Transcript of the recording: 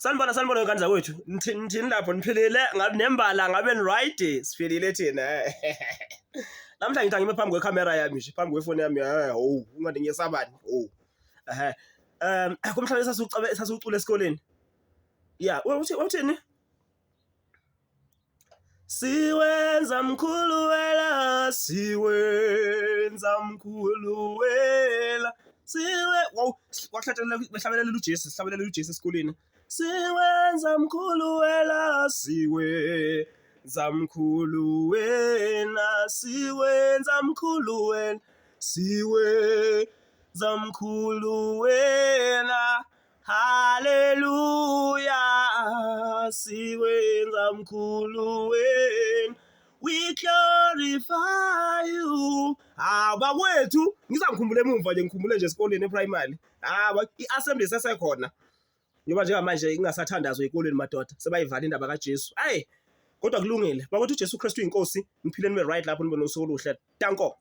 Sanibona ngani zakwethu. Nithini lapho niphilile ngabe nembala ngabe ni right siphilile thina. Namhla ngithi ngime phambi kwecamera yami nje, phambi kwefoni yami. Ungathi ngiyesabani. Kumhlanje sasucula esikoleni. Yeah, uthini? Siwenza mkhulu wela, siwenza mkhulu wela. Kwahlabelela uJesu, sihlabelela uJesu esikoleni. Siwenza mkhulu wela, siwenza mkhulu wena, siwenza mkhulu wena, siwenza mkhulu wena. Hallelujah, siwenza mkhulu wena. We glorify you. Bakwethu, ngizangikhumbule emumva nje, ngikhumbule nje esikoleni eprimary. I-assembly sesekhona. Njengoba njengamanje ingasathandazwa ezikoleni madoda, sebayivala indaba kaJesu. Kodwa kulungile. Bakwethu uJesu Kristu inkosi, niphileni right lapho nibe nosuku oluhle. Danko.